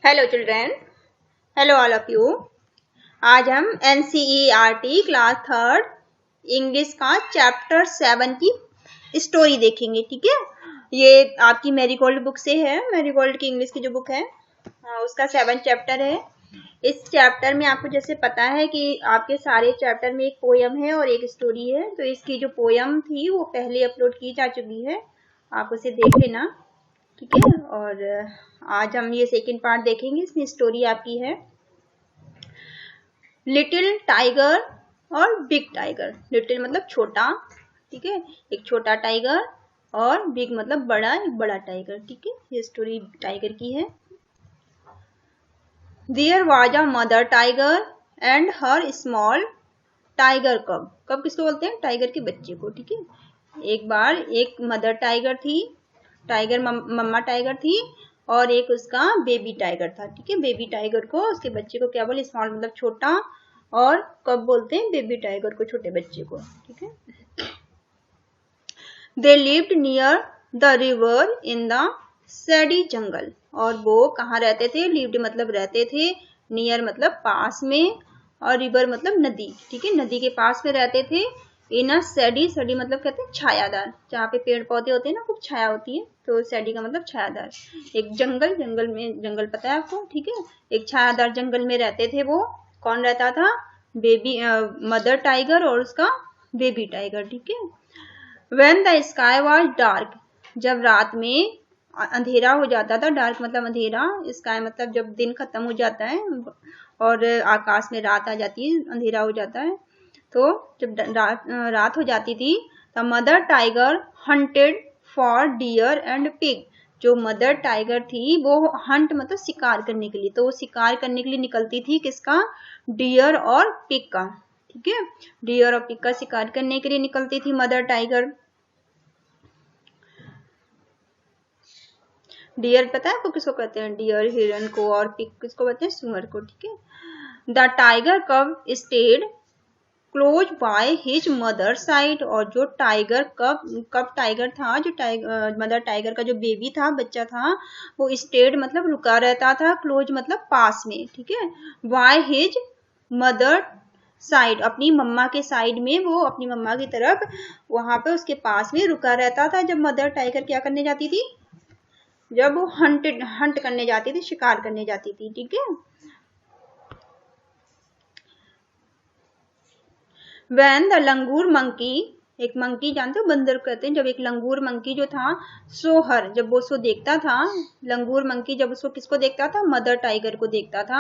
Hello children, hello all of you. आज हम NCERT class third English का chapter 7 की स्टोरी देखेंगे। ठीक है, ये आपकी मैरीगोल्ड बुक से है। मैरीगोल्ड की इंग्लिश की जो बुक है उसका 7 चैप्टर है। इस चैप्टर में आपको जैसे पता है कि आपके सारे चैप्टर में एक पोयम है और एक स्टोरी है। तो इसकी जो पोयम थी वो पहले अपलोड की जा चुकी है, आप उसे देख लेना। ठीक है, और आज हम ये सेकंड पार्ट देखेंगे। इसमें स्टोरी आपकी है लिटिल टाइगर और बिग टाइगर। लिटिल मतलब छोटा, ठीक है, एक छोटा टाइगर, और बिग मतलब बड़ा, एक बड़ा टाइगर। ठीक है, ये स्टोरी टाइगर की है। There was a mother tiger and her small tiger cub. Cub किसको बोलते हैं? टाइगर के बच्चे को। ठीक है, एक बार एक मदर टाइगर थी, टाइगर मम्मा टाइगर थी, और एक उसका बेबी टाइगर था। ठीक है, बेबी टाइगर को, उसके बच्चे को क्या बोले? स्मॉल मतलब छोटा, और कब बोलते हैं? बेबी टाइगर को, छोटे बच्चे को। ठीक है, they lived near the river in the shady jungle. और वो कहाँ रहते थे? लिव्ड मतलब रहते थे, नियर मतलब पास में, और रिवर मतलब नदी। ठीक है, नदी के पास में रहते थे। इन अ सैडी, सैडी मतलब कहते हैं छायादार, जहाँ पे पेड़ पौधे होते हैं ना, खूब छाया होती है, तो सैडी का मतलब छायादार। एक जंगल, जंगल में, जंगल पता है आपको? ठीक है, एक छायादार जंगल में रहते थे वो। कौन रहता था? बेबी मदर टाइगर और उसका बेबी टाइगर। ठीक है, When the sky was dark, जब रात में अंधेरा हो जाता था। डार्क मतलब अंधेरा, स्काई मतलब जब दिन खत्म हो जाता है और आकाश में रात आ जाती है, अंधेरा हो जाता है। तो जब रात हो जाती थी, the mother tiger hunted for deer and pig. जो मदर टाइगर थी वो हंट मतलब शिकार करने के लिए, तो वो शिकार करने के लिए निकलती थी। किसका? डियर और पिग का। ठीक है, डियर और पिग का शिकार करने के लिए निकलती थी मदर टाइगर। डियर पता है आपको किसको कहते हैं? डियर हिरन को, और पिग किसको कहते हैं? सुअर को। ठीक है, the tiger cub stayed close by his mother side. और जो टाइगर कब टाइगर था, जो मदर टाइगर का जो बेबी था, बच्चा था, वो स्टेड मतलब रुका रहता था, क्लोज मतलब पास में। ठीक है, बाय हिज मदर साइड, अपनी मम्मा के साइड में, वो अपनी मम्मा की तरफ वहां पे उसके पास में रुका रहता था। जब मदर टाइगर क्या करने जाती थी? जब वो हंट करने जाती थी, शिकार करने जाती थी। ठीक है, वैन द लंगूर मंकी, एक मंकी जानते हो, बंदर कहते हैं। जब एक लंगूर मंकी जो था, सोहर, जब वो उसको देखता था, लंगूर मंकी जब उसको किसको देखता था? मदर टाइगर को देखता था।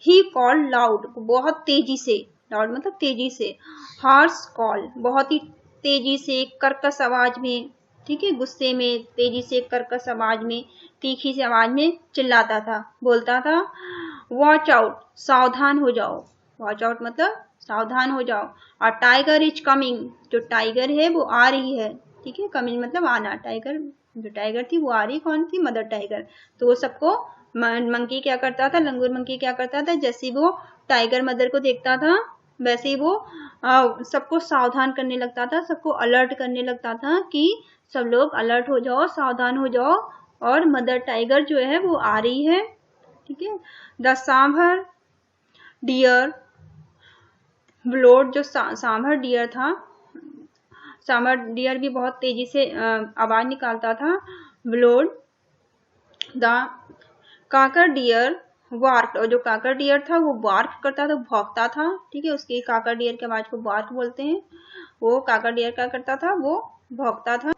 ही कॉल लाउड, बहुत तेजी से, लाउड मतलब तेजी से, हार्स कॉल बहुत ही तेजी से, कर्कश आवाज में। ठीक है, गुस्से में, तेजी से, कर्कश आवाज में, तीखी सी आवाज में चिल्लाता था, बोलता था, वॉच आउट, सावधान हो जाओ। वॉच आउट मतलब सावधान हो जाओ। और टाइगर इज कमिंग, जो टाइगर है वो आ रही है। ठीक है, कमिंग मतलब आना। टाइगर, जो टाइगर थी वो आ रही, कौन थी? Mother tiger. तो वो सबको, मंकी क्या करता था, लंगूर मंकी क्या करता था? जैसे वो टाइगर मदर को देखता था, वैसे ही वो सबको सावधान करने लगता था, सबको अलर्ट करने लगता था कि सब लोग अलर्ट हो जाओ, सावधान हो जाओ, और मदर टाइगर जो है वो आ रही है। ठीक है, द सांभर डियर ब्लोड, जो सांभर डियर था, सांभर डियर भी बहुत तेजी से आवाज निकालता था। ब्लोड द काकर डियर वार्क, और जो काकर डियर था वो वार्क करता था, भौंकता था। ठीक है, उसकी काकर डियर की आवाज को वार्क बोलते हैं। वो काकर डियर क्या करता था? वो भौंकता था।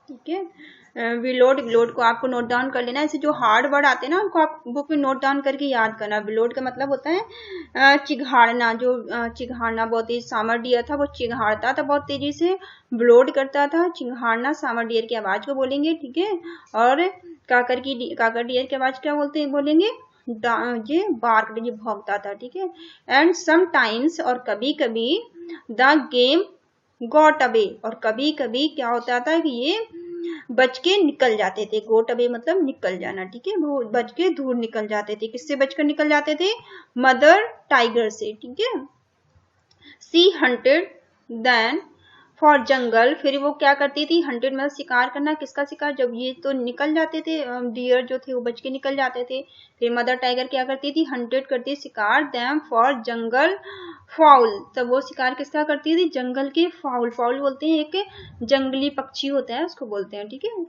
ठीक है, विलोड, विलोड को आपको नोट डाउन कर लेना। ऐसे जो हार्ड वर्ड आते हैं ना, उनको आप बुक में नोट डाउन करके याद करना। विलोड का मतलब होता है चिघाड़ना। जो चिघाड़ना, बहुत तेज सामर डियर था वो चिघाड़ता था बहुत तेजी से, ब्लोड करता था। चिघाड़ना सामर डियर की आवाज को बोलेंगे। ठीक है, और काकर डियर की आवाज क्या बोलते हैं? बोलेंगे ये बार्क, ये भौंकता था। ठीक है, एंड समटाइम्स, और कभी कभी, द गेम गॉट अवे, और कभी कभी क्या होता था कि ये बच के निकल जाते थे। गोट अवे मतलब निकल जाना। ठीक है, वो बच के दूर निकल जाते थे। किससे बचकर निकल जाते थे? मदर टाइगर से। ठीक है, सी हंटेड देन फॉर जंगल, फिर वो क्या करती थी, हंटेड मतलब शिकार करना, किसका शिकार, जब ये तो निकल जाते थे डियर जो थे वो बच के निकल जाते थे, फिर मदर टाइगर क्या करती थी, हंटेड करती शिकार देम फॉर जंगल फाउल, तब वो शिकार किसका करती थी, जंगल के फाउल, फाउल बोलते हैं एक जंगली पक्षी होता है उसको बोलते हैं, ठीक है,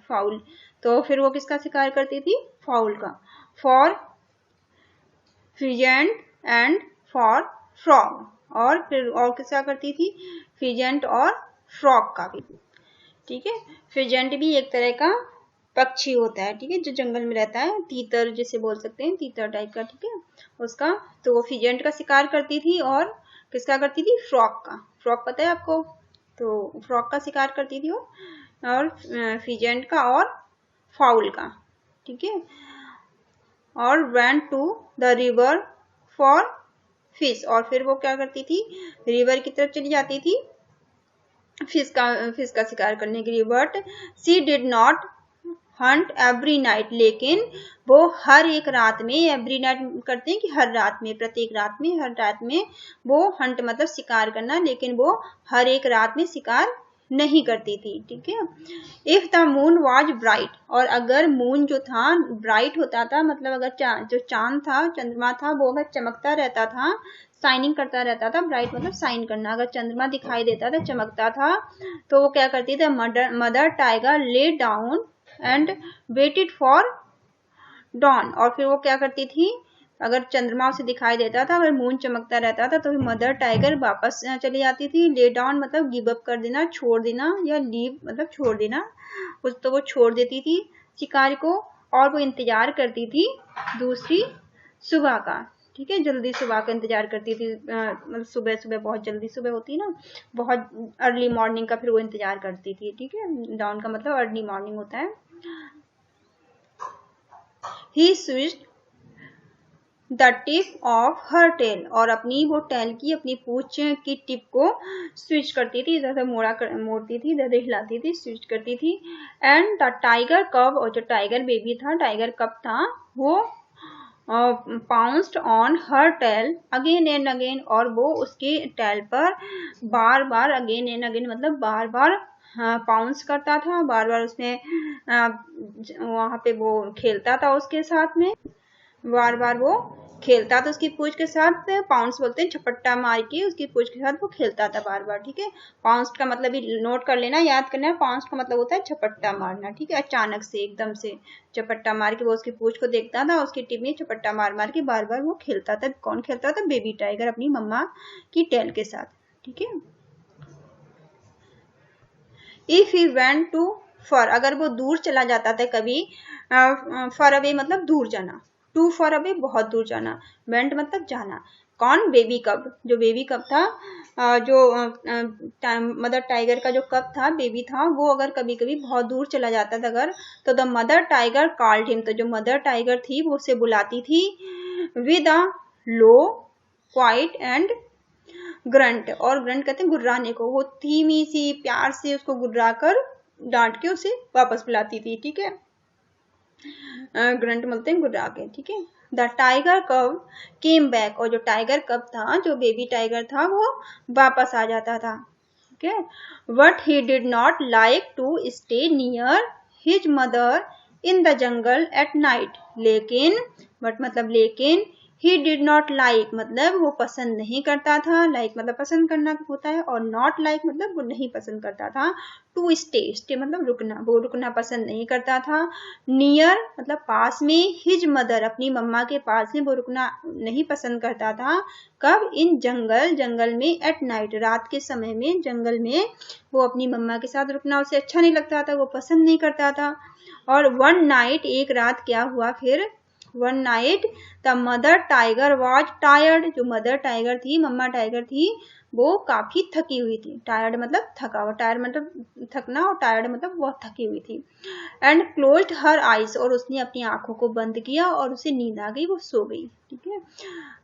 फाउल, तो फिर वो किसका शिकार करती थी, फाउल का, for pheasant and for frog, और फिर और किसका करती थी, फिजेंट और फ्रॉग का भी, ठीक है, फिजेंट भी एक तरह का पक्षी होता है, ठीक है, जो जंगल में रहता है, तीतर जिसे बोल सकते हैं, तीतर टाइप का, ठीक है, उसका, तो वो फिजेंट का शिकार करती थी, और किसका करती थी, फ्रॉग का, फ्रॉग पता है आपको, तो फ्रॉग का शिकार करती थी वो, और फिजेंट का और फाउल का, ठीक है, और went to the river for fish, और फिर वो क्या करती थी, रिवर की तरफ चली जाती थी फिश का शिकार करने के लिए, but she did not hunt every night, लेकिन वो हर एक रात में, एवरी नाइट करते हैं कि हर रात में, प्रत्येक रात में, हर रात में वो हंट मतलब शिकार करना, लेकिन वो हर एक रात में शिकार नहीं करती थी, ठीक है, if the moon was bright, और अगर मून जो था ब्राइट होता था, मतलब अगर जो चांद था, चंद्रमा था, वो अगर चमकता रहता था, शाइनिंग करता रहता था, ब्राइट मतलब शाइन करना, अगर चंद्रमा दिखाई देता था, चमकता था, तो वो क्या करती थी, mother tiger lay down and waited for dawn, और फिर वो क्या करती थी, अगर चंद्रमा उसे दिखाई देता था, अगर मून चमकता रहता था, तो मदर टाइगर वापस चली जाती थी, ले डाउन मतलब गिव अप कर देना, छोड़ देना, या लीव मतलब छोड़ देना, तो वो छोड़ देती थी शिकार को, और वो इंतजार करती थी दूसरी सुबह का, ठीक है, जल्दी सुबह का इंतजार करती थी, मतलब सुबह सुबह, बहुत जल्दी सुबह होती है ना, बहुत अर्ली मॉर्निंग का फिर वो इंतजार करती थी, ठीक है, डाउन का मतलब अर्ली मॉर्निंग होता है। He switched the tip of her tail, और अपनी वो टेल की, अपनी पूंछ की टिप को स्विच करती थी, इधर से मोड़ती थी, इधर हिलाती थी, स्विच करती थी, एंड द टाइगर कब, और जो टाइगर बेबी था, टाइगर कब था, वो pounced on her tail again and again, और वो उसके टेल पर बार बार, अगेन एंड अगेन मतलब बार बार पाउंस करता था, बार बार उसमें वहां पे वो खेलता था उसके साथ में, बार बार वो खेलता था उसकी पूंछ के साथ, पाउंस बोलते हैं झपट्टा मार के उसकी पूंछ के साथ वो खेलता था बार बार, ठीक है, पाउंस का मतलब भी नोट कर लेना, याद करना है, पाउंस का मतलब होता है झपट्टा मारना, ठीक है, अचानक से एकदम से झपट्टा मार के वो उसकी पूंछ को देखता था, उसकी टिप में झपट्टा मार मार के बार बार वो खेलता था, कौन खेलता था, बेबी टाइगर अपनी मम्मा की टेल के साथ, ठीक है। इफ ही वेंट टू फर, अगर वो दूर चला जाता था कभी, फर अवे मतलब दूर जाना, टू फॉर अवे बहुत दूर जाना, वेंट मतलब जाना, कौन, बेबी कब, जो बेबी कब था, जो मदर टाइगर का जो कब था, बेबी था, वो अगर कभी कभी बहुत दूर चला जाता था अगर, तो the mother tiger called him, तो जो मदर टाइगर थी वो उसे बुलाती थी with a low quiet and grunt, और ग्रंट कहते हैं गुर्राने को, वो धीमी सी प्यार से उसको गुर्रा कर डांट के उसे वापस बुलाती थी, ठीक है, ग्रंट बोलते हैं गुर्रा के, ठीक है। द टाइगर कब केम बैक, और जो टाइगर कब था, जो बेबी टाइगर था, वो वापस आ जाता था, ठीक है, but he did not like to stay near his mother in the jungle at night, लेकिन, बट मतलब लेकिन, ही डिड नॉट लाइक मतलब वो पसंद नहीं करता था, लाइक मतलब पसंद करना होता है, और नॉट लाइक मतलब वो नहीं पसंद करता था, टू स्टे, स्टे मतलब रुकना, वो रुकना पसंद नहीं करता था, नियर मतलब पास में, हिज मदर अपनी मम्मा के पास में वो रुकना नहीं पसंद करता था, कब, इन जंगल, जंगल में, एट नाइट रात के समय में, जंगल में वो अपनी मम्मा के साथ रुकना उसे अच्छा नहीं लगता था, वो पसंद नहीं करता था, और वन नाइट एक रात क्या हुआ फिर, one night the mother tiger was tired, जो मदर टाइगर थी, मम्मा टाइगर थी, वो काफी थकी हुई थी, टायर्ड मतलब थका हुआ, टायर्ड मतलब थकना, और टायर्ड मतलब बहुत थकी हुई थी, एंड क्लोज्ड हर आइज, और उसने अपनी आंखों को बंद किया और उसे नींद आ गई, वो सो गई, ठीक है।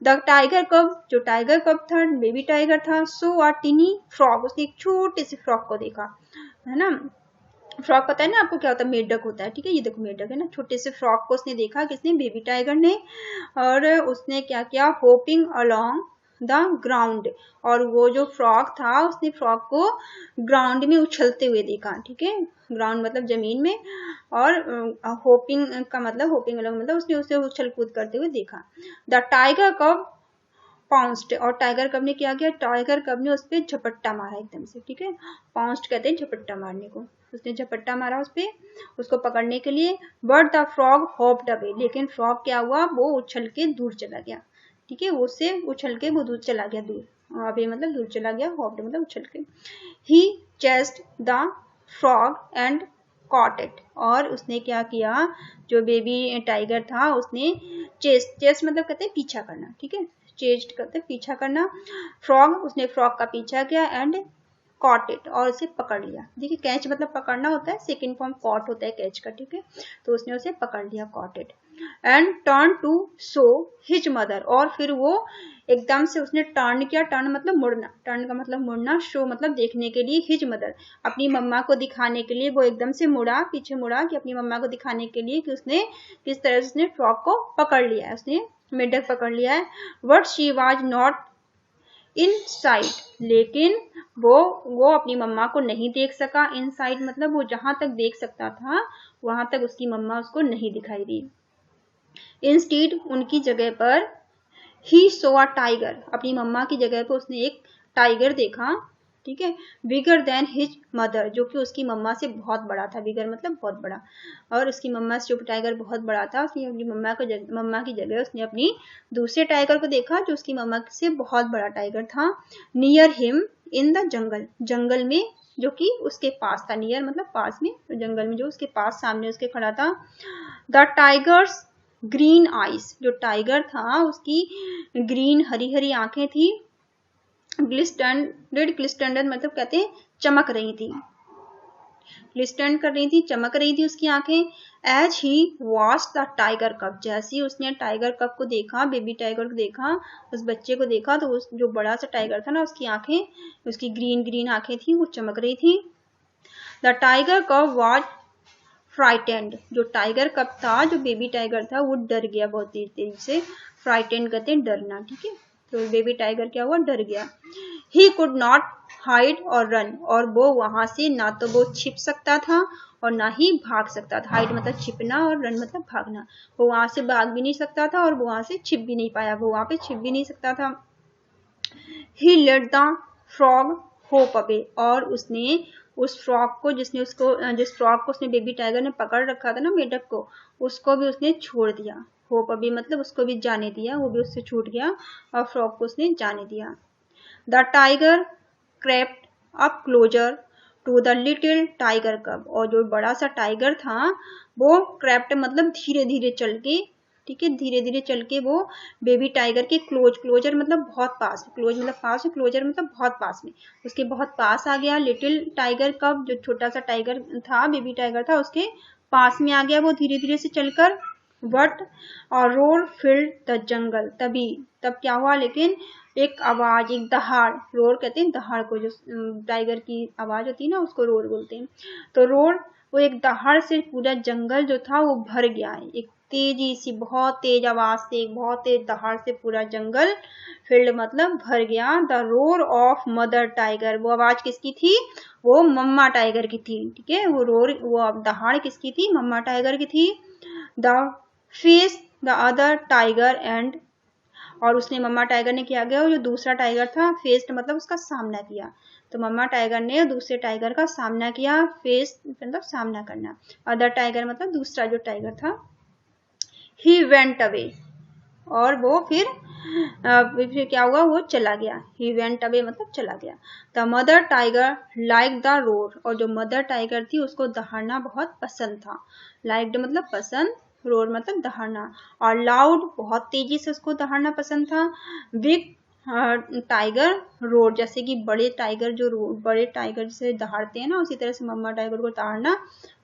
द टाइगर कब, जो टाइगर कब था, बेबी टाइगर था, सो अ टिनी फ्रॉग, उसने एक छोटे से फ्रॉग को देखा, है ना, फ्रॉक पता है ना आपको क्या होता है, मेढक होता है, ठीक है, ये देखो मेढक है ना, छोटे से फ्रॉक को उसने देखा, किसने, बेबी टाइगर ने, और उसने क्या किया, होपिंग अलोंग द ग्राउंड, और वो जो फ्रॉग था उसने फ्रॉग को ग्राउंड में उछलते हुए देखा, ठीक है, ग्राउंड मतलब जमीन में, और होपिंग का मतलब, होपिंग मतलब उसने उसे उछल कूद करते हुए देखा। द टाइगर कब पाउंस्ड, और टाइगर कब ने क्या किया, टाइगर कब ने उस पर झपट्टा मारा एकदम से, ठीक है, पाउंस्ड कहते हैं झपट्टा मारने को, उसने झपट्टा मारा उस पे, उसको पकड़ने के लिए। But the frog hopped away, लेकिन फ्रॉग क्या हुआ, वो उछल के दूर चला गया, ठीक है, उससे उछल के वो दूर चला गया, दूर अवे मतलब दूर चला गया, हॉप्ड मतलब उछल के। He chased the frog and caught it, और उसने क्या किया, जो बेबी टाइगर था उसने चेस्ट, चेस्ट मतलब कहते हैं पीछा करना, ठीक है, चेस्ट करते पीछा करना, फ्रॉग, उसने फ्रॉग का पीछा किया, एंड कॉट इट, और उसे पकड़ लिया, देखिए कैच मतलब पकड़ना होता है, सेकंड फॉर्म कॉट होता है कैच का, ठीक है, तो उसने उसे पकड़ लिया, caught it, and turn to show his mother, और फिर वो एकदम से उसने टर्न किया, टर्न मतलब मुड़ना, टर्न का मतलब मुड़ना, शो मतलब देखने के लिए, हिज मदर अपनी मम्मा को दिखाने के लिए वो एकदम से मुड़ा, पीछे मुड़ा कि अपनी मम्मा को दिखाने के लिए कि उसने किस तरह से उसने फ्रॉग को पकड़ लिया है, उसने मेढक पकड़ लिया है। But she was not in site, लेकिन वो अपनी मम्मा को नहीं देख सका, इन साइट मतलब वो जहां तक देख सकता था वहां तक उसकी मम्मा उसको नहीं दिखाई दी। इंस्टीड, उनकी जगह पर, ही सो अ टाइगर, अपनी मम्मा की जगह पर उसने एक टाइगर देखा, ठीक है, बिगर देन हिज मदर, जो कि उसकी मम्मा से बहुत बड़ा था, बिगर मतलब बहुत बड़ा, और उसकी मम्मा से जो टाइगर बहुत बड़ा था, उसने अपनी मम्मा की जगह उसने अपनी दूसरे टाइगर को देखा जो उसकी मम्मा से बहुत बड़ा टाइगर था। Near him in the jungle, जंगल में जो कि उसके पास था, नियर मतलब पास में, तो जंगल में जो उसके पास सामने उसके खड़ा था। द टाइगर्स ग्रीन आइस, जो टाइगर था उसकी ग्रीन हरी हरी आंखें थी, ग्लिस्टेंडेड मतलब कहते हैं चमक रही थी, ग्लिस्टेंड कर रही थी, चमक रही थी उसकी आंखें। As he watch the tiger cub, जैसे ही उसने टाइगर कप को देखा, बेबी टाइगर को देखा, उस बच्चे को देखा, तो उस जो बड़ा सा टाइगर था ना उसकी आंखें, उसकी ग्रीन ग्रीन आंखें थी, वो चमक रही थी। The tiger cup was frightened, जो टाइगर कप था, जो बेबी टाइगर था, वो डर गया बहुत तेजी से, फ्राइटेंड कहते हैं डरना, ठीक है, तो बेबी टाइगर क्या हुआ, डर गया। ही कुड नॉट हाइड और रन, और वो वहां से ना तो वो छिप सकता था और ना ही भाग सकता था, हाइड मतलब छिपना और रन मतलब भागना, वो वहां से भाग भी नहीं सकता था और वो वहां से छिप भी नहीं पाया, वो वहां पे छिप भी नहीं सकता था। He let the frog hop away, और उसने उस फ्रॉग को, जिस फ्रॉग को उसने बेबी टाइगर ने पकड़ रखा था ना मेढक को, उसको भी उसने छोड़ दिया, होप अवे मतलब उसको भी जाने दिया, वो भी उससे छूट गया और फ्रॉग को उसने जाने दिया। The tiger crept up closer to the little tiger cub, और जो बड़ा सा टाइगर था वो क्रेप्ट मतलब धीरे धीरे चल के, ठीक है, धीरे धीरे चल के वो बेबी टाइगर के क्लोजर मतलब बहुत पास, क्लोज मतलब पास, क्लोजर मतलब बहुत पास में, उसके बहुत पास आ गया। लिटिल टाइगर कब, जो छोटा सा टाइगर था, बेबी टाइगर था, उसके पास में आ गया वो धीरे धीरे से चलकर। बट और रोर फिल्ड द जंगल, तब क्या हुआ, लेकिन एक आवाज, एक दहाड़, रोर कहते हैं दहाड़ को, जो टाइगर की आवाज होती है ना उसको रोर बोलते हैं, तो रोर, वो एक दहाड़ से पूरा जंगल जो था वो भर गया है, एक तेजी सी बहुत तेज आवाज से, एक बहुत तेज दहाड़ से पूरा जंगल फील्ड मतलब भर गया। The roar of mother tiger, वो आवाज किसकी थी, वो मम्मा टाइगर की थी, ठीक है, वो रोर, वो दहाड़ किसकी थी, मम्मा टाइगर की थी। The face the other tiger and, और उसने मम्मा टाइगर ने क्या किया, जो दूसरा टाइगर था, फेस्ड मतलब उसका सामना किया, तो मम्मा टाइगर ने दूसरे टाइगर का सामना किया, फेस मतलब सामना करना, अदर टाइगर मतलब दूसरा जो टाइगर था। ही वेंट अवे, और वो फिर क्या हुआ, वो चला गया, ही वेंट अवे मतलब चला गया। The mother tiger like the roar, और जो मदर टाइगर थी उसको दहाड़ना बहुत पसंद था, लाइक्ड मतलब पसंद, रोर मतलब दहाड़ना, और लाउड बहुत तेजी से उसको दहाड़ना पसंद था। बिग टाइगर रोर, जैसे कि बड़े टाइगर जो बड़े टाइगर से दहाड़ते हैं ना, उसी तरह से मम्मा टाइगर को दहाड़ना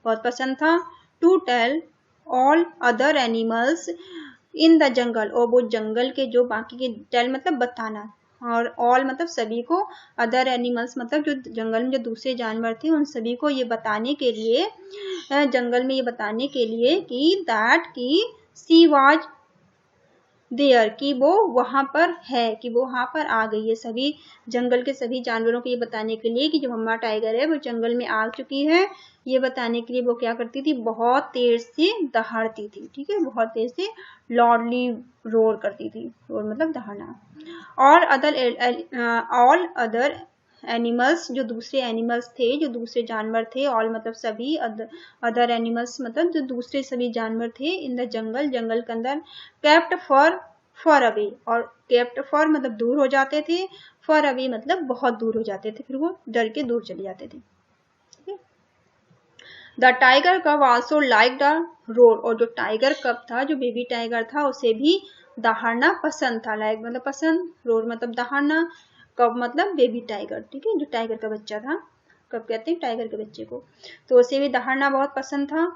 बहुत पसंद था। To tell all other animals in the jungle, और वो जंगल के जो बाकी के, टेल मतलब बताना, और ऑल मतलब सभी को, अदर एनिमल्स मतलब जो जंगल में जो दूसरे जानवर थे उन सभी को ये बताने के लिए, जंगल में ये बताने के लिए कि दैट की सी वाज देयर कि वो वहां पर है, कि वो वहां पर आ गई है। सभी जंगल के सभी जानवरों को ये बताने के लिए कि जो मम्मा टाइगर है वो जंगल में आ चुकी है, ये बताने के लिए वो क्या करती थी, बहुत तेज से दहाड़ती थी। ठीक है, बहुत तेज से लाउडली रोर करती थी। रोर मतलब दहाड़ना। ऑल अदर एनिमल्स, जो दूसरे एनिमल्स थे, जो दूसरे जानवर थे, ऑल मतलब सभी, अदर एनिमल्स मतलब जो दूसरे सभी जानवर थे, इन द जंगल, जंगल के अंदर, केप्ट फॉर अवे, और केप्ट फॉर मतलब दूर हो जाते थे, फॉर अवे मतलब बहुत दूर हो जाते थे, फिर वो डर के दूर चले जाते थे। द टाइगर कब आल्सो लाइक द रोर, और जो टाइगर कब था, जो बेबी टाइगर था, उसे भी दहाड़ना पसंद था। लाइक मतलब पसंद, रोर मतलब दहाड़ना, कब मतलब बेबी टाइगर। ठीक है, जो टाइगर का बच्चा था, कब कहते हैं टाइगर के बच्चे को, तो उसे भी दहाड़ना बहुत पसंद था।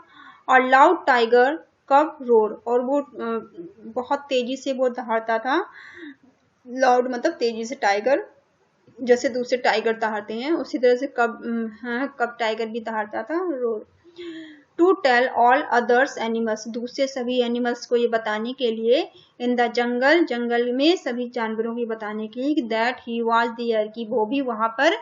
और लाउड टाइगर कब रोर, और वो बहुत तेजी से वो दहाड़ता था। लाउड मतलब तेजी से, टाइगर जैसे दूसरे टाइगर दहाड़ते हैं उसी तरह से कब टाइगर भी दहाड़ता था, roar. To tell all others animals, दूसरे सभी एनिमल्स को ये बताने के लिए, इन द जंगल, जंगल में सभी जानवरों को बताने के लिए, दैट ही वाज देयर कि वो भी वहां पर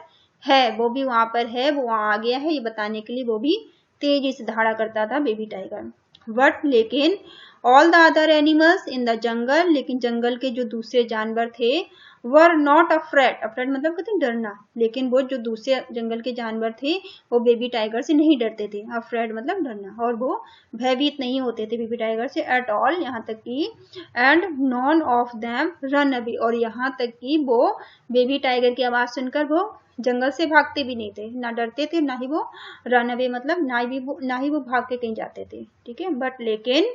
है, वो भी वहां पर है, वो वहां आ गया है, ये बताने के लिए वो भी तेजी से दहाड़ा करता था बेबी टाइगर। बट लेकिन all the other animals in the जंगल, लेकिन जंगल के जो दूसरे जानवर थे, वर नॉट अफ्रेड, अफ्रेड मतलब कहते हैं डरना, लेकिन वो जो दूसरे जंगल के जानवर थे वो बेबी टाइगर से नहीं डरते थे। अफ्रेड मतलब डरना, और वो भयभीत नहीं होते थे बेबी टाइगर से एट ऑल, यहाँ तक कि and none of them run away, और यहाँ तक कि वो बेबी टाइगर की आवाज सुनकर वो जंगल से भागते भी नहीं थे, ना डरते थे, ना ही वो रन अवे मतलब ना ही वो भाग के कहीं जाते थे। ठीक है, बट लेकिन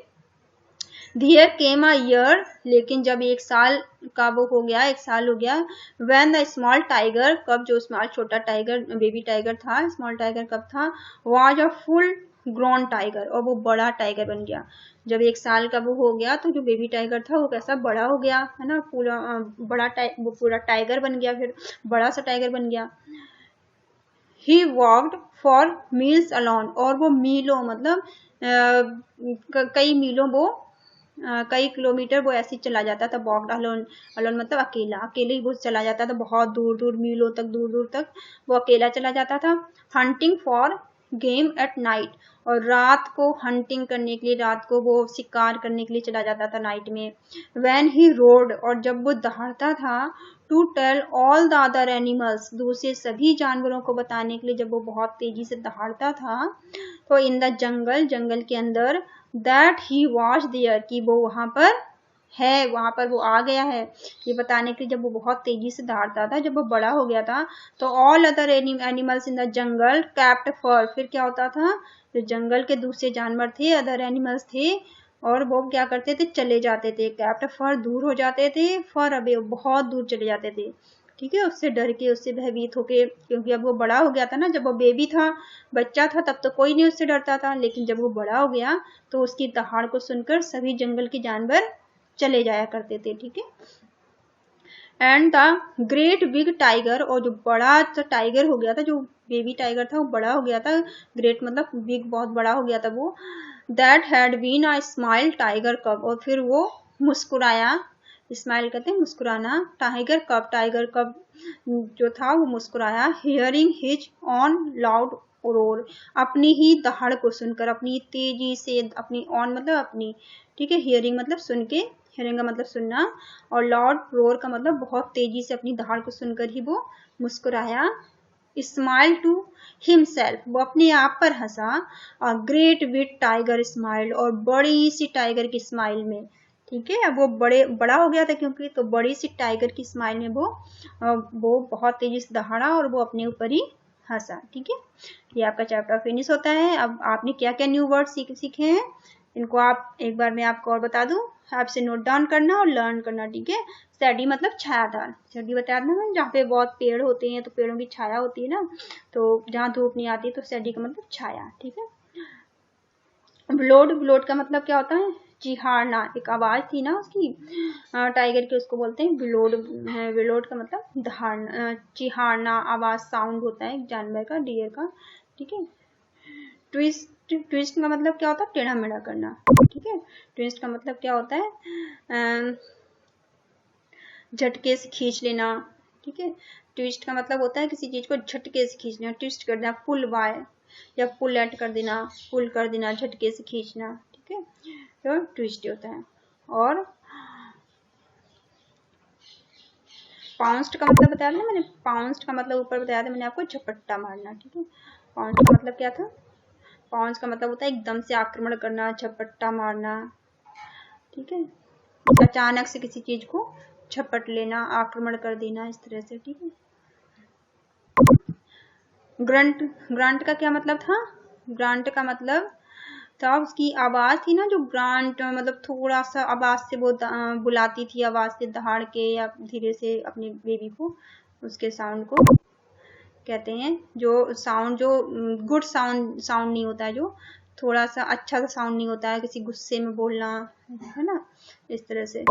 There came a year, लेकिन जब एक साल का वो हो गया, एक साल हो गया, when the small tiger, कब जो स्मॉल छोटा टाइगर बेबी टाइगर था, स्मॉल टाइगर कब था, was a full grown tiger, और वो बड़ा टाइगर बन गया। जब एक साल का वो हो गया तो जो बेबी टाइगर था वो कैसा बड़ा हो गया है ना, पूरा वो पूरा टाइगर बन गया, फिर बड़ा सा टाइगर बन गया। He walked for miles alone, और वो मीलों मतलब कई मीलों वो कई किलोमीटर वो ऐसे ही चला जाता था। वॉकड अलोन, अलोन मतलब अकेला, अकेले ही वो चला जाता था, बहुत दूर दूर मीलों तक, दूर दूर तक वो अकेला चला जाता था। Hunting for game at night, और रात को हंटिंग करने के लिए, रात को वो शिकार करने के लिए चला जाता था नाइट में। व्हेन ही रोड, और जब वो दहाड़ता था, to tell all the other animals, दूसरे सभी जानवरों को बताने के लिए जब वो बहुत तेजी से दहाड़ता था, तो इन द जंगल, जंगल के अंदर, दैट ही वॉज देयर कि वो वहां पर है, वहां पर वो आ गया है, ये बताने के लिए जब वो बहुत तेजी से दहाड़ता था। जब वो बड़ा हो गया था तो all other animals in the jungle kept for, फिर क्या होता था, जो जंगल के दूसरे जानवर थे, अदर एनिमल्स थे, और वो क्या करते थे, चले जाते थे, कैप्ट फॉर दूर हो जाते थे, फॉर अवे बहुत दूर चले जाते थे। ठीक है, उससे डर के, उससे भयभीत होके, क्योंकि अब वो बड़ा हो गया था ना, जब वो बेबी था, बच्चा था, तब तो कोई नहीं उससे डरता था, लेकिन जब वो बड़ा हो गया तो उसकी दहाड़ को सुनकर सभी जंगल के जानवर चले जाया करते थे। ठीक है, and the great big tiger, और जो बड़ा सा टाइगर हो गया था, जो बेबी टाइगर था वो बड़ा हो गया था, ग्रेट मतलब बिग बहुत बड़ा हो गया था वो, that had been a smile tiger cub, और फिर वो मुस्कुराया, स्माइल कहते हैं मुस्कुराना, टाइगर कब जो था वो मुस्कुराया, hearing his on loud roar, अपनी ही दहाड़ को सुनकर, अपनी तेजी से, अपनी ऑन मतलब अपनी, ठीक है, हियरिंग मतलब सुन के, हियरिंग का मतलब सुनना, और लाउड रोर का मतलब बहुत तेजी से अपनी दहाड़ को सुनकर ही वो मुस्कुराया। स्माइल टू हिमसेल्फ, वो अपने आप पर हंसा, और ग्रेट बिग टाइगर स्माइल, और बड़ी सी टाइगर की स्माइल में, ठीक है, अब वो बड़ा हो गया था क्योंकि, तो बड़ी सी टाइगर की स्माइल में वो बहुत तेजी से दहाड़ा और वो अपने ऊपर ही हंसा। ठीक है, ये आपका चैप्टर फिनिश होता है। अब आपने क्या क्या न्यू वर्ड सीखे हैं, इनको आप एक बार मैं आपको और बता दूं, आपसे नोट डाउन करना और लर्न करना। ठीक है, शैडी मतलब छायादार, शैडी बताया था ना, जहाँ पे बहुत पेड़ होते हैं तो पेड़ों की छाया होती है ना, तो जहाँ धूप नहीं आती तो शैडी का मतलब छाया। ठीक है, ब्लोड का मतलब क्या होता है, चिहाड़ना, एक आवाज थी ना उसकी टाइगर की, उसको बोलते हैं ब्लोड का मतलब दहाड़ना, चिहाड़ना आवाज, साउंड होता है एक जानवर का, डियर का। ठीक है, ट्विस्ट का मतलब क्या होता है, टेढ़ा मेढ़ा करना। ठीक है, ट्विस्ट का मतलब क्या होता है, झटके से खींच लेना, ठीक है। ट्विस्ट का मतलब होता है किसी चीज को झटके से खींचना, ट्विस्ट कर देना, पुल बाय या पुल एट कर देना, पुल कर देना, झटके से खींचना, ठीक है, तो ट्विस्ट होता है। और पाउंस्ड का मतलब बताया था मैंने, पाउंस्ड का मतलब ऊपर बताया था मैंने आपको, झपट्टा मारना, ठीक है। पाउंस्ड का मतलब क्या था, पाउंस का मतलब होता है एकदम से आक्रमण करना, झपट्टा मारना, ठीक है, अचानक से किसी चीज को झपट लेना, आक्रमण कर देना, इस तरह से, ठीक है। ग्रंट, ग्रांट का क्या मतलब था, ग्रांट का मतलब था उसकी आवाज थी ना, जो ग्रांट मतलब थोड़ा सा आवाज से वो बुलाती थी, आवाज से दहाड़ के या धीरे से अपने बेबी को, उसके साउंड को कहते हैं। जो साउंड जो गुड साउंड नहीं होता है, जो थोड़ा सा अच्छा सा साउंड नहीं होता है, किसी गुस्से में बोलना, है ना, इस तरह से।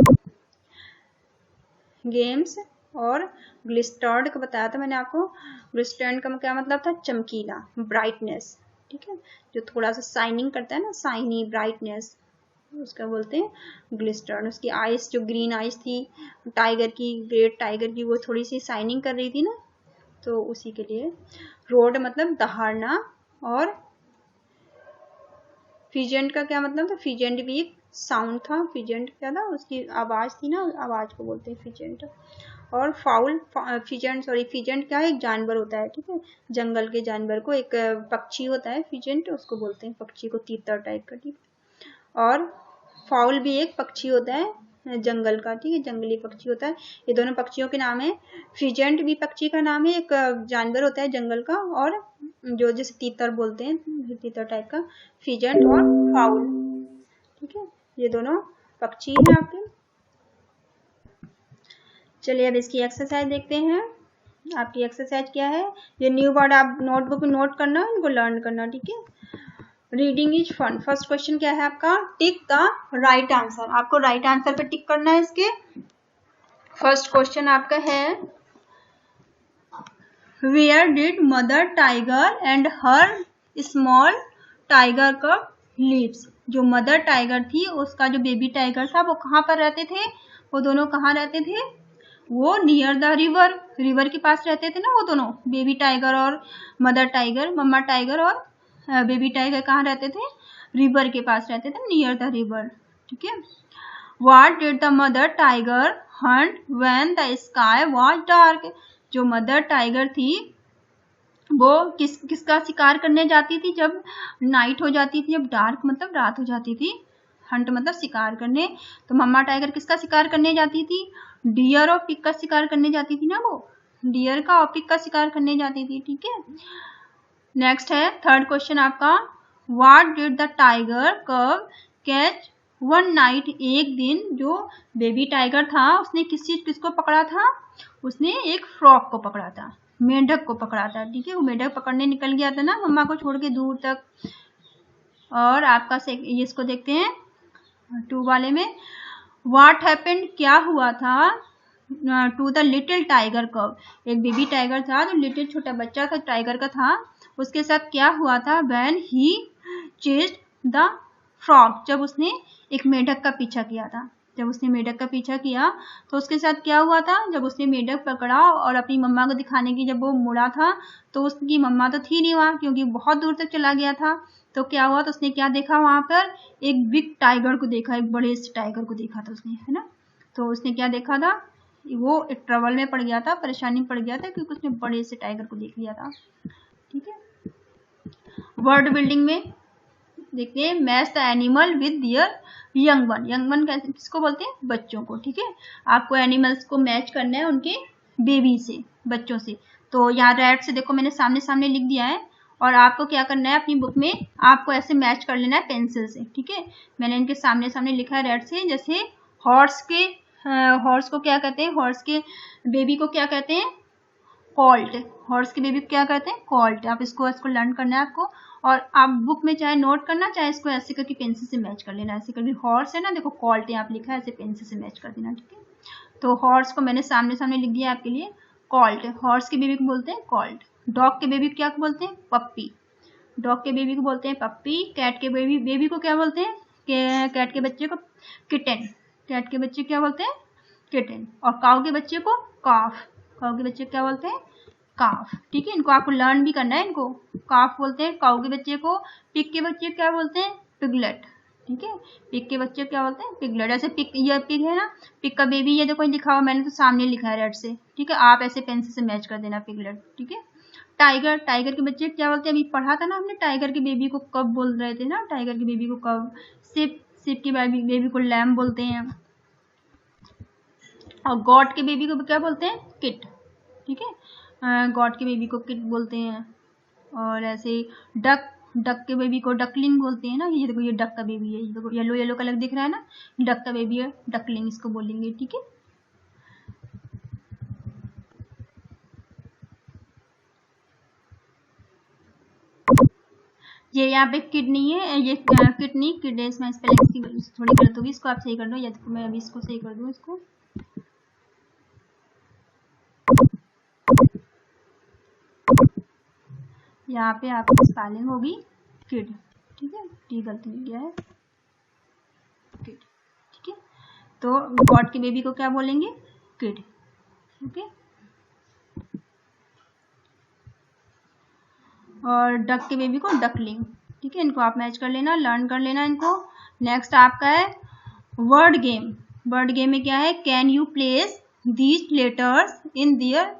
गेम्स और ग्लिस्टर्ड का बताया था मैंने आपको, ग्लिस्टर्ड का क्या मतलब था, चमकीला, ब्राइटनेस, ठीक है, जो थोड़ा सा शाइनिंग करता है ना, शाइनी, ब्राइटनेस, उसका बोलते हैं ग्लिस्टर्ड। उसकी आइस जो ग्रीन आइस थी टाइगर की, ग्रेट टाइगर की, वो थोड़ी सी शाइनिंग कर रही थी ना, तो उसी के लिए। रोड मतलब दहाड़ना। और फिजेंट का क्या मतलब था, फिजेंट भी एक साउंड था, फिजेंट क्या था, उसकी आवाज थी ना, आवाज को बोलते हैं फिजेंट। और फाउल, फिजेंट, सॉरी, फिजेंट क्या है, एक जानवर होता है, ठीक है, जंगल के जानवर को, एक पक्षी होता है फिजेंट, उसको बोलते हैं पक्षी को, तीतर टाइप का, ठीक है। और फाउल भी एक पक्षी होता है जंगल का, ठीक है, जंगली पक्षी होता है। ये दोनों पक्षियों के नाम है। फिजेंट भी पक्षी का नाम है, एक जानवर होता है जंगल का, और जो जैसे तीतर बोलते हैं, तीतर टाइप का, फिजेंट और फाउल, ठीक है, ये दोनों पक्षी हैं आपके। चलिए अब इसकी एक्सरसाइज देखते हैं। आपकी एक्सरसाइज क्या है, ये न्यू वर्ड आप नोटबुक में नोट करना, इनको लर्न करना, ठीक है। Reading is fun. First question क्या है आपका, टिक द राइट आंसर, आपको राइट आंसर पे टिक करना है इसके। फर्स्ट क्वेश्चन आपका है, where did mother tiger and her small tiger cub lives. जो मदर टाइगर थी, उसका जो बेबी टाइगर था, वो कहाँ पर रहते थे, वो दोनों कहाँ रहते थे, वो नियर द रिवर, रिवर के पास रहते थे ना वो दोनों, बेबी टाइगर और मदर टाइगर, मम्मा टाइगर और बेबी टाइगर कहाँ रहते थे, रिवर के पास रहते थे, नियर द रिवर, ठीक है। What did the mother tiger Hunt when the sky was dark. जो मदर टाइगर थी, वो किसका शिकार करने जाती थी जब नाइट हो जाती थी, जब डार्क मतलब रात हो जाती थी, हंट मतलब शिकार करने, तो मम्मा टाइगर किसका शिकार करने जाती थी, डियर और पिग का शिकार करने जाती थी ना, वो डियर का और पिग का शिकार करने जाती थी, ठीक है। नेक्स्ट है थर्ड क्वेश्चन आपका, व्हाट डिड द टाइगर कब कैच वन नाइट। एक दिन जो बेबी टाइगर था, उसने किसको पकड़ा था, उसने एक फ्रॉग को पकड़ा था, मेंढक को पकड़ा था, ठीक है, वो मेंढक पकड़ने निकल गया था ना मम्मा को छोड़ के दूर तक। और आपका इसको देखते हैं 2 वाले में, व्हाट हैपेंड, क्या हुआ था, टू द लिटिल टाइगर कब। एक बेबी टाइगर था, जो लिटिल छोटा बच्चा था टाइगर का था, उसके साथ क्या हुआ था, when he chased the frog. जब उसने एक मेंढक का पीछा किया था, जब उसने मेंढक का पीछा किया तो उसके साथ क्या हुआ था, जब उसने मेंढक पकड़ा और अपनी मम्मा को दिखाने की जब वो मुड़ा था, तो उसकी मम्मा तो थी नहीं वहाँ, क्योंकि बहुत दूर तक चला गया था। तो क्या हुआ, तो उसने क्या देखा वहां पर, एक बिग टाइगर को देखा, एक बड़े से टाइगर को देखा था उसने, है ना। तो उसने क्या देखा था, वो एक ट्रबल में पड़ गया था, परेशानी में पड़ गया था, क्योंकि उसने बड़े से टाइगर को देख लिया था, ठीक है। वर्ड बिल्डिंग में देखते हैं, match the animal with their young one. Young one किसको बोलते हैं, बच्चों को, ठीक है। आपको एनिमल्स को मैच करना है उनके बेबी से, बच्चों से। तो यहाँ रेड से देखो मैंने सामने सामने लिख दिया है, और आपको क्या करना है, अपनी बुक में आपको ऐसे मैच कर लेना है पेंसिल से, ठीक है। मैंने इनके सामने सामने लिखा है रेड से, जैसे हॉर्स के, हॉर्स को क्या कहते हैं, हॉर्स के बेबी को क्या कहते हैं, कॉल्ट। हॉर्स के बेबी को क्या कहते हैं, कॉल्ट। आप इसको लर्न करना है आपको, और आप बुक में चाहे नोट करना, चाहे इसको ऐसे करके पेंसिल से मैच कर लेना, ऐसे करके हॉर्स है ना, देखो कॉल्ट यहाँ पे लिखा है, ऐसे पेंसिल से मैच कर देना, ठीक है। तो हॉर्स को मैंने सामने सामने लिख दिया आपके लिए, कॉल्ट। हॉर्स के बेबी को बोलते हैं कॉल्ट। डॉग के बेबी को क्या बोलते हैं, पप्पी। डॉग के बेबी को बोलते हैं पप्पी। कैट के बेबी को क्या बोलते हैं, कैट के बच्चे को किटन। कैट के बच्चे क्या बोलते हैं, किटन। और काऊ के बच्चे को काफ, काऊ के बच्चे क्या बोलते हैं, काफ। ठीक है, इनको आपको लर्न भी करना है, इनको काफ बोलते हैं काऊ के बच्चे को। पिग के बच्चे क्या बोलते हैं, पिगलेट। ठीक है, पिग के बच्चे क्या बोलते हैं, पिगलेट। ऐसे पिग, ये पिग है ना, पिग का बेबी, ये देखो लिखा हुआ, मैंने तो सामने लिखा है रेड से। ठीक है, आप ऐसे पेंसिल से मैच कर देना, पिगलेट। ठीक है, टाइगर, टाइगर के बच्चे क्या बोलते हैं, अभी पढ़ा था ना हमने, टाइगर के बेबी को कब बोल रहे थे ना, टाइगर के बेबी को कब। सिप, सिप के बेबी को लैम बोलते हैं। और गॉड के बेबी को क्या बोलते हैं, किट। ठीक है, गॉड के बेबी को किट बोलते हैं। और ऐसे डक, डक के बेबी को डकलिंग बोलते हैं ना। ये देखो, ये डक का बेबी है, ये देखो येलो येलो कलर दिख रहा है ना, डक का बेबी है, डकलिंग इसको बोलेंगे। ठीक है, ये यहाँ पे किडनी है, ये किडनी, किडनी इसमें स्पेलिंग थोड़ी गलत होगी, इसको आप सही कर दो, या तो मैं अभी इसको सही कर दूँ, इसको यहाँ पे आपकी स्पेलिंग होगी किड। ठीक है, टी गलती में गया है, किड। ठीक है, तो गॉड के बेबी को क्या बोलेंगे, किड। ओके, और डक के बेबी को डकलिंग। ठीक है, इनको आप मैच कर लेना, लर्न कर लेना इनको। नेक्स्ट आपका है वर्ड गेम। वर्ड गेम में क्या है, can you place these letters in their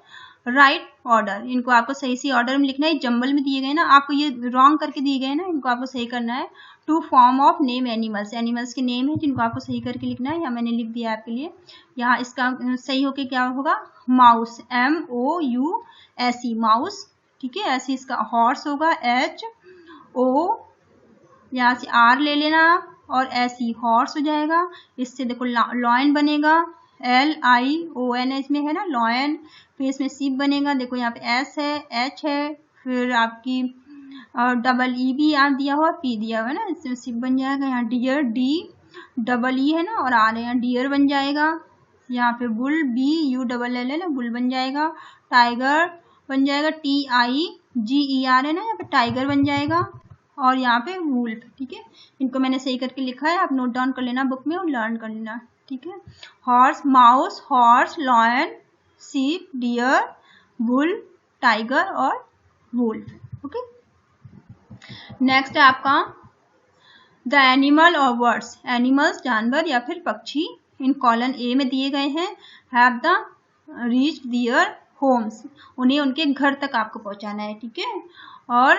right order. इनको आपको सही सी ऑर्डर में लिखना है, जंबल में दिए गए ना, आपको ये रॉन्ग करके दिए गए ना, इनको आपको सही करना है। To form of name animals, animals के नेम है जिनको आपको सही करके लिखना है, यहाँ मैंने लिख दिया आपके लिए। यहाँ इसका सही होके क्या होगा, माउस, MOUSE, माउस। ठीक है, ऐसे इसका हॉर्स होगा, HO, यहाँ से R ले लेना और ऐसी हॉर्स हो जाएगा। इससे देखो लॉयन बनेगा, LION इसमें है ना, लॉयन। फिर इसमें सीप बनेगा, देखो यहाँ पे S है, H है, फिर आपकी डबल E भी यहाँ दिया हुआ, P दिया हुआ है ना, इसमें सीप बन जाएगा। यहाँ डियर, DEE है ना, और R है, यहाँ डियर बन जाएगा। यहाँ पे बुल, BULL है ना, बुल बन जाएगा। टाइगर बन जाएगा, TIGER है ना, यहाँ पे टाइगर बन जाएगा। और यहाँ पे वुल्फ। ठीक है, इनको मैंने सही करके लिखा है, आप नोट डाउन कर लेना बुक में और लर्न कर लेना। ठीक है, हॉर्स, माउस, हॉर्स, लॉयन, सीप, डियर, बुल, टाइगर और वुल्फ। ओके, नेक्स्ट है आपका द एनिमल और वर्ड्स। एनिमल्स जानवर या फिर पक्षी इन कॉलन ए में दिए गए हैं, have the reach their homes, उन्हें उनके घर तक आपको पहुंचाना है। ठीक है, और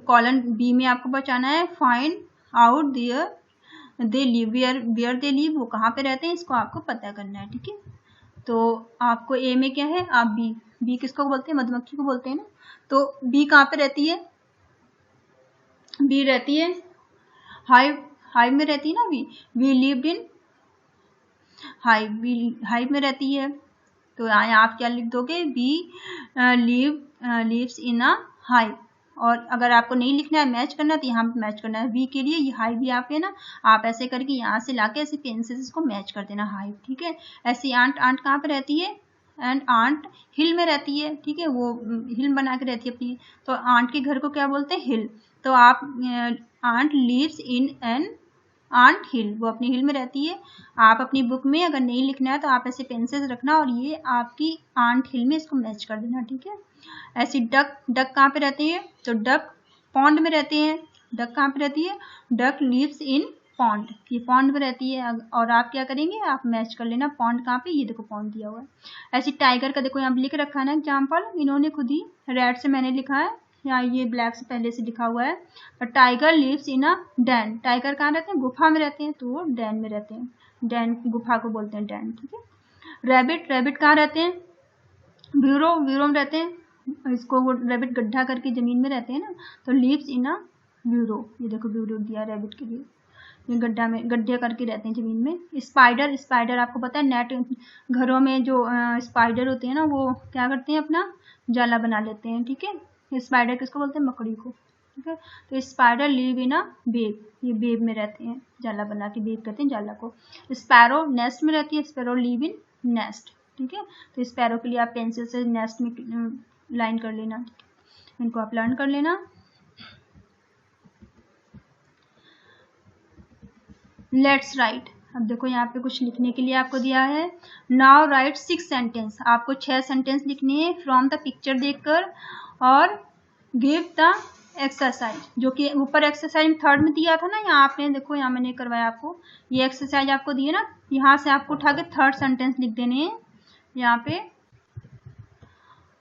कॉलन बी में आपको पहुंचाना है, find out there they live, where they live, वो कहाँ पे रहते हैं, इसको आपको पता करना है। ठीक है, तो आपको ए में क्या है, आप बी किसको बोलते हैं, मधुमक्खी को बोलते हैं ना, तो बी कहाँ पे रहती है, बी रहती है हाइव, हाइव में रहती है ना, bee lived in hive, hive में रहती है। तो यहाँ आप क्या लिख दोगे, bee lives in a hive. और अगर आपको नहीं लिखना है, मैच करना है, तो यहाँ पे मैच करना है बी के लिए, ये हाइव भी आप है ना, आप ऐसे करके यहाँ से लाके ऐसे पेंसिल इसको मैच कर देना, हाइव। ठीक है, ऐसी आंट, आंट कहाँ पे रहती है, एंड आंट हिल में रहती है। ठीक है, वो हिल बना के रहती है अपनी, तो आंट के घर को क्या बोलते हैं, हिल। तो आप ant lives in an ant hill, वो अपनी हिल में रहती है। आप अपनी बुक में अगर नहीं लिखना है तो आप ऐसे पेंसिल रखना और ये आपकी आंट हिल में इसको मैच कर देना। ठीक है, ऐसी डक, डक कहाँ पे रहती है, तो डक पॉन्ड में रहते हैं। डक कहाँ पे रहती है, डक लिव्स इन पॉन्ड, ये पॉन्ड में रहती है। और आप क्या करेंगे, आप मैच कर लेना, पॉन्ड कहाँ पे, ये देखो पॉन्ड दिया हुआ है। ऐसी टाइगर का देखो यहाँ लिख रखा है ना एग्जाम्पल, इन्होंने खुद ही, रेड से मैंने लिखा है, यहाँ ये ब्लैक से पहले से लिखा हुआ है। Tiger lives in a den, tiger कहाँ रहते हैं, गुफा में रहते हैं, तो वो डैन में रहते हैं, डैन गुफा को बोलते हैं डैन। ठीक है, रैबिट, रैबिट कहाँ रहते हैं, ब्यूरो, ब्यूरो में रहते हैं, इसको वो रैबिट गड्ढा करके जमीन में रहते हैं ना, तो लिव्स इन अ ब्यूरो, ये देखो ब्यूरो दिया रैबिट के लिए, ये गड्ढा में, गड्ढे करके रहते हैं जमीन में। स्पाइडर, स्पाइडर आपको पता है नेट, घरों में जो स्पाइडर होते हैं ना, वो क्या करते हैं, अपना जाला बना लेते हैं। ठीक है, स्पाइडर किसको बोलते हैं, मकड़ी को। ठीक है, तो spider live in a web, web बेब में रहते हैं, जाला बना के, बेब कहते हैं जाला को। स्पैरो नेस्ट में रहती है, स्पैरो लिव इन नेस्ट। ठीक है, तो स्पैरो के लिए आप पेंसिल से नेस्ट में लाइन कर लेना, इनको आप लर्न कर लेना। लेट्स राइट, अब देखो यहाँ पे कुछ लिखने के लिए आपको दिया है। नाउ राइट 6 सेंटेंस, आपको 6 सेंटेंस लिखनी है फ्रॉम द पिक्चर देखकर, और गिव द एक्सरसाइज, जो कि ऊपर एक्सरसाइज थर्ड में दिया था ना, यहाँ आपने देखो, यहाँ मैंने करवाया आपको, ये एक्सरसाइज आपको दी है ना, यहाँ से आपको उठा के थर्ड सेंटेंस लिख देने हैं। यहाँ पे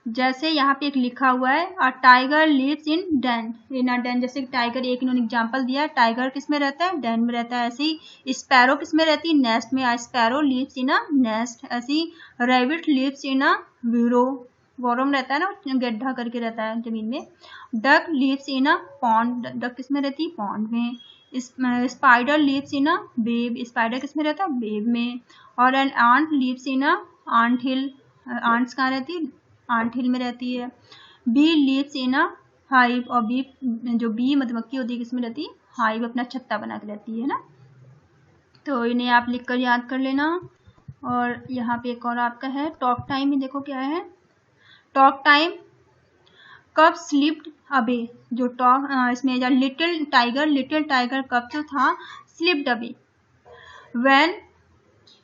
जैसे यहाँ पे एक लिखा हुआ है, a tiger lives in den, in a den, जैसे टाइगर, एक इन्होंने एग्जांपल दिया है, टाइगर किस में रहता है, डेन में रहता है। ऐसे ही स्पैरो किस में रहती है, नेस्ट में, sparrow lives in a nest. ऐसे ही rabbit lives in a burrow, burrow में रहता है ना, गड्ढा करके रहता है जमीन में। Duck lives in a pond, duck किस में रहती है, पॉन्ड में। Spider lives in a web, spider किस में रहता है, वेब में। और an ant lives in a ant hill, ants कहाँ रहती है, आंट हिल में रहती है। Bee lives in a hive, और बी, जो बी मधुमक्खी होती है किसमें रहती है, हाइव, अपना छत्ता बना के रहती है ना। तो इन्हें आप लिखकर याद कर लेना। और यहाँ पे एक और आपका है टॉक टाइम में, देखो क्या है, टॉक टाइम, कब स्लिप्ड अबे, जो टॉक इसमें जो लिटिल टाइगर कब जो था स्लिप्ड अबे when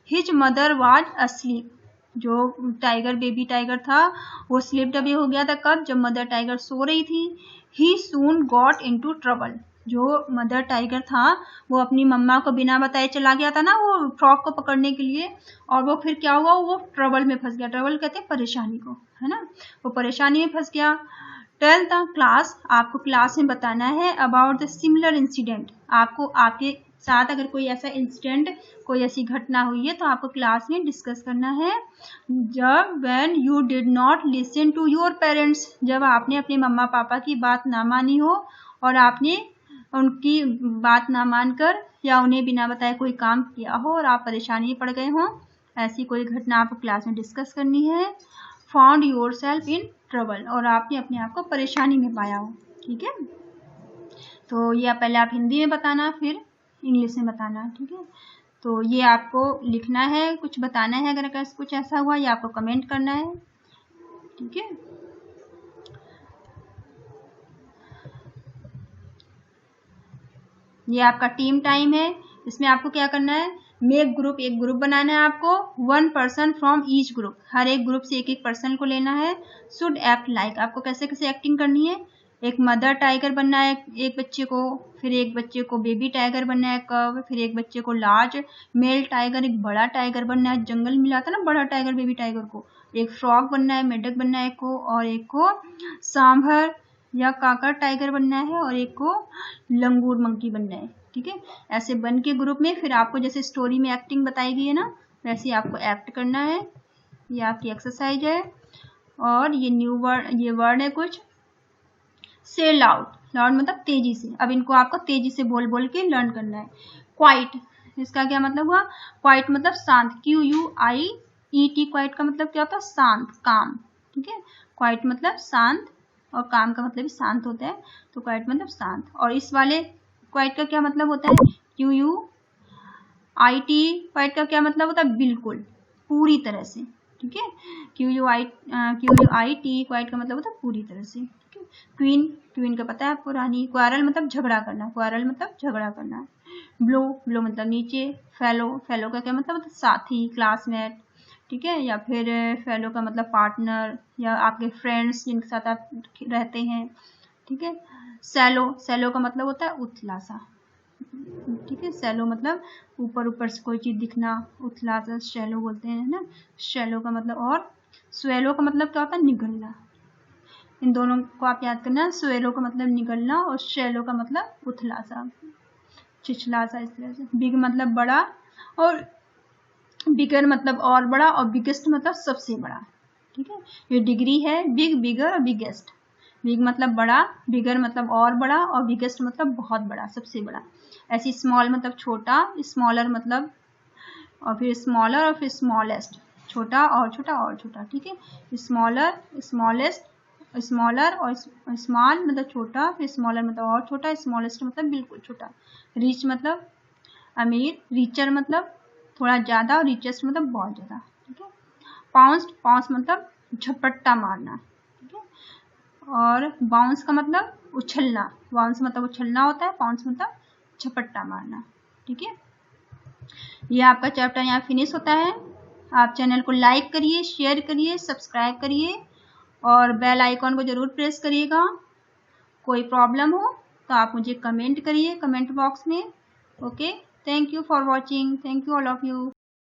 his mother was asleep, जो टाइगर, बेबी टाइगर था वो स्लिप्ड अवे हो गया था कब, जब मदर टाइगर सो रही थी। ही सून गॉट इनटू ट्रबल, जो मदर टाइगर था वो अपनी मम्मा को बिना बताए चला गया था ना वो फ्रॉग को पकड़ने के लिए, और वो फिर क्या हुआ, वो ट्रबल में फंस गया, ट्रबल कहते हैं परेशानी को, है ना, वो परेशानी में फंस गया। टेल द क्लास, आपको क्लास में बताना है अबाउट द सिमिलर इंसिडेंट, आपको आपके साथ अगर कोई ऐसा इंसिडेंट, कोई ऐसी घटना हुई है तो आपको क्लास में डिस्कस करना है। जब when you did not listen to your parents, जब आपने अपने मम्मा पापा की बात ना मानी हो और आपने उनकी बात ना मानकर या उन्हें बिना बताए कोई काम किया हो और आप परेशानी में पड़ गए हो, ऐसी कोई घटना आपको क्लास में डिस्कस करनी है। Found your self in trouble, और आपने अपने आप को परेशानी में पाया हो, ठीक है। तो ये पहले आप हिंदी में बताना, फिर इंग्लिश में बताना, ठीक है। तो ये आपको लिखना है, कुछ बताना है, अगर कुछ ऐसा हुआ ये आपको कमेंट करना है, ठीक है। ये आपका टीम टाइम है, इसमें आपको क्या करना है, मेक ग्रुप, एक ग्रुप बनाना है आपको, 1 पर्सन फ्रॉम ईच ग्रुप, हर एक ग्रुप से एक पर्सन को लेना है। शुड एक्ट लाइक, आपको कैसे कैसे एक्टिंग करनी है, एक मदर टाइगर बनना है एक बच्चे को, फिर एक बच्चे को बेबी टाइगर बनना है कब, फिर एक बच्चे को लार्ज मेल टाइगर, एक बड़ा टाइगर बनना है, जंगल में मिला था ना बड़ा टाइगर बेबी टाइगर को, एक फ्रॉग बनना है, मेढक बनना है एक को, और एक को सांभर या काकर टाइगर बनना है, और एक को लंगूर मंकी बनना है, ठीक है। ऐसे बन के ग्रुप में फिर आपको जैसे स्टोरी में एक्टिंग बताई गई है ना, वैसे आपको एक्ट करना है। ये आपकी एक्सरसाइज है। और ये न्यू वर्ड, ये वर्ड है कुछ, से लाउड, लाउड मतलब तेजी से, अब इनको आपको तेजी से बोल बोल के लर्न करना है। क्वाइट, इसका क्या मतलब हुआ, क्वाइट मतलब शांत, QUIET, क्वाइट का मतलब क्या होता है, शांत, काम, ठीक है। क्वाइट मतलब शांत, और काम का मतलब भी शांत होता है, तो क्वाइट मतलब शांत। और इस वाले क्वाइट का क्या मतलब होता है, QUIT, क्वाइट का क्या मतलब होता है, बिल्कुल, पूरी तरह से, ठीक है। QUIT क्वाइट का मतलब होता है पूरी तरह से, ठीक है। क्वीन, क्वीन का पता है आपको, रानी। क्वारल मतलब झगड़ा करना, क्वारल मतलब झगड़ा करना। ब्लो, ब्लो मतलब नीचे। फेलो, फेलो का क्या मतलब होता है, साथी, क्लासमेट, ठीक है। या फिर फेलो का मतलब पार्टनर या आपके फ्रेंड्स जिनके साथ आप रहते हैं, ठीक है। सैलो, सैलो का मतलब होता है उथला सा, ठीक है। सैलो मतलब ऊपर ऊपर से कोई चीज दिखना, उथला सा शैलो बोलते हैं ना, शैलो का मतलब। और स्वेलो का मतलब क्या होता है, निगलना। इन दोनों को आप याद करना, स्वेलो का मतलब निगलना और शैलो का मतलब उथला सा, छिछला सा, इस तरह से। बिग मतलब बड़ा, और बिगर मतलब और बड़ा, और बिगेस्ट मतलब सबसे बड़ा, ठीक है। ये डिग्री है, बिग, बिगर और बिगेस्ट। बिग मतलब बड़ा, बिगर मतलब और बड़ा, और बिगेस्ट मतलब बहुत बड़ा, सबसे बड़ा। ऐसी स्मॉल मतलब छोटा, स्मॉलर मतलब, और फिर स्मॉलर, और फिर स्मॉलेस्ट, छोटा और छोटा और छोटा, ठीक है। स्मॉलर, स्मॉलेस्ट, स्मॉलर और स्मॉल मतलब छोटा, फिर स्मॉलर मतलब और छोटा, स्मॉलेस्ट मतलब बिल्कुल छोटा। रिच मतलब अमीर, रिचर मतलब थोड़ा ज़्यादा, और रिचेस्ट मतलब बहुत ज़्यादा, ठीक है। पाउंस, पाउंस मतलब झपट्टा मारना, ठीक है। और बाउंस का मतलब उछलना, बाउंस मतलब उछलना होता है, पाउंस मतलब झपट्टा मारना, ठीक है। ये आपका चैप्टर यहाँ फिनिश होता है। आप चैनल को लाइक करिए, शेयर करिए, सब्सक्राइब करिए और बेल आइकॉन को ज़रूर प्रेस करिएगा। कोई प्रॉब्लम हो तो आप मुझे कमेंट करिए कमेंट बॉक्स में। Okay, thank you for watching, thank you all of you.